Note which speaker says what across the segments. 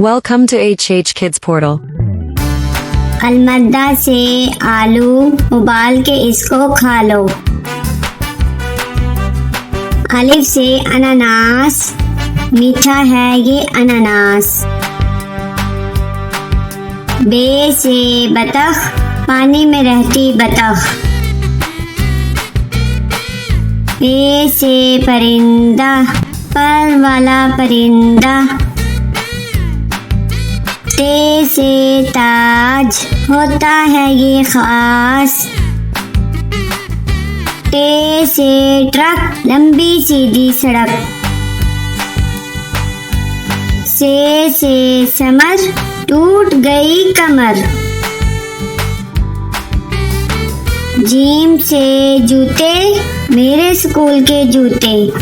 Speaker 1: Welcome to HH Kids Portal.
Speaker 2: अलमद्दा से आलू उबाल के इसको खा लो। अलिफ से अनानास, मीठा है ये अनानास। बे से बतख, पानी में रहती बतख। पे से परिंदा, पर वाला परिंदा। ते से ताज, होता है ये खास। टे से ट्रक, लंबी सीधी सड़क। से समर, टूट गई कमर। जीम से जूते, मेरे स्कूल के जूते।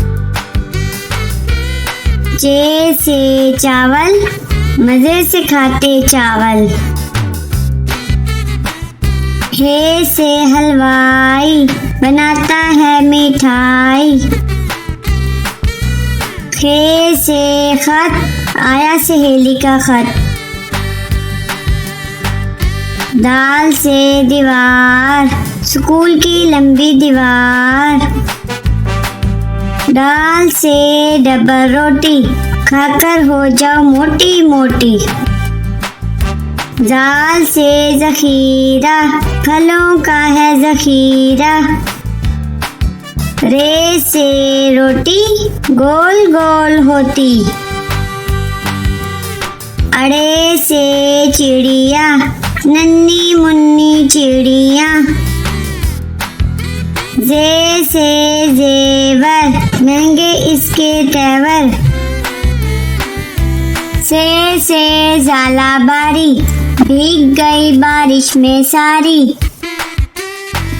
Speaker 2: चे से चावल, मजे से खाते चावल। हे से हलवाई, बनाता है मिठाई। खे से खत, आया सहेली का खत। दाल से दीवार, स्कूल की लंबी दीवार। दाल से डबल रोटी, खाकर हो जाओ मोटी मोटी। जाल से जखीरा, फलों का है जखीरा। रे से रोटी, गोल गोल होती। अड़े से चिड़िया, नन्ही मुन्नी चिड़िया। जे से जेवर, महंगे इसके तेवर। से जाला बारी, भीग गई बारिश में सारी।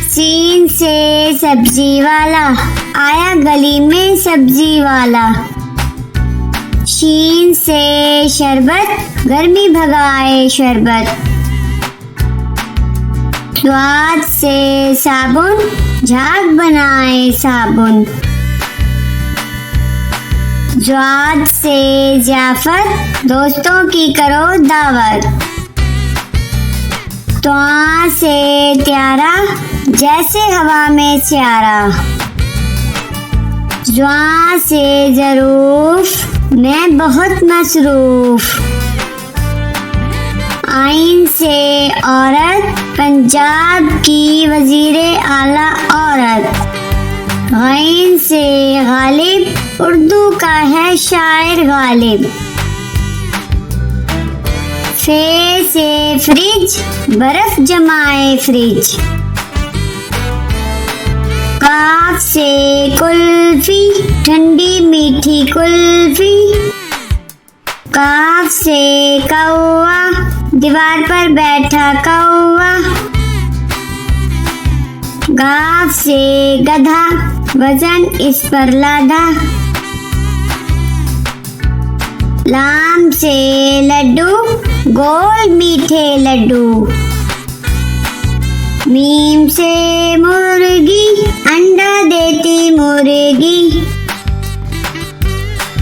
Speaker 2: सीन से सब्जी वाला, आया गली में सब्जी वाला। शीन से शरबत, गर्मी भगाए शरबत। स्वाद से साबुन, झाग बनाए साबुन। ज्वाद से जाफर, दोस्तों की करो दावत। त्वा से त्यारा, जैसे हवा में स्यारा। ज्वा से जरूफ, मैं बहुत मसरूफ। आइन से औरत, पंजाब की वजीरे आला औरत। गैन से गालिब, उर्दू का है शायर गालिब। फे से फ्रिज, बर्फ जमाए फ्रिज। काफ से कुल्फी, ठंडी मीठी कुल्फी। काफ से कौवा, दीवार पर बैठा कौवा। गाफ से गधा, वजन इस पर लादा। लाम से लड्डू, गोल मीठे लड्डू। मीम से मुर्गी, अंडा देती मुर्गी।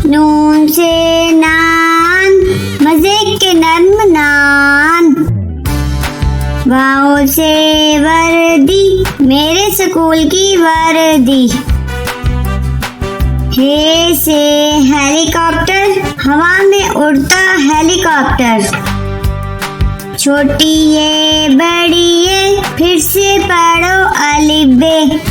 Speaker 2: नून से नान, मजे के नर्म नान। वाओ से वर्दी, मेरे स्कूल की वर्दी। हे से हेलीकॉप्टर, हवा में उड़ता हेलीकॉप्टर। छोटी ये बड़ी ये, फिर से पढ़ो अलिफ बे।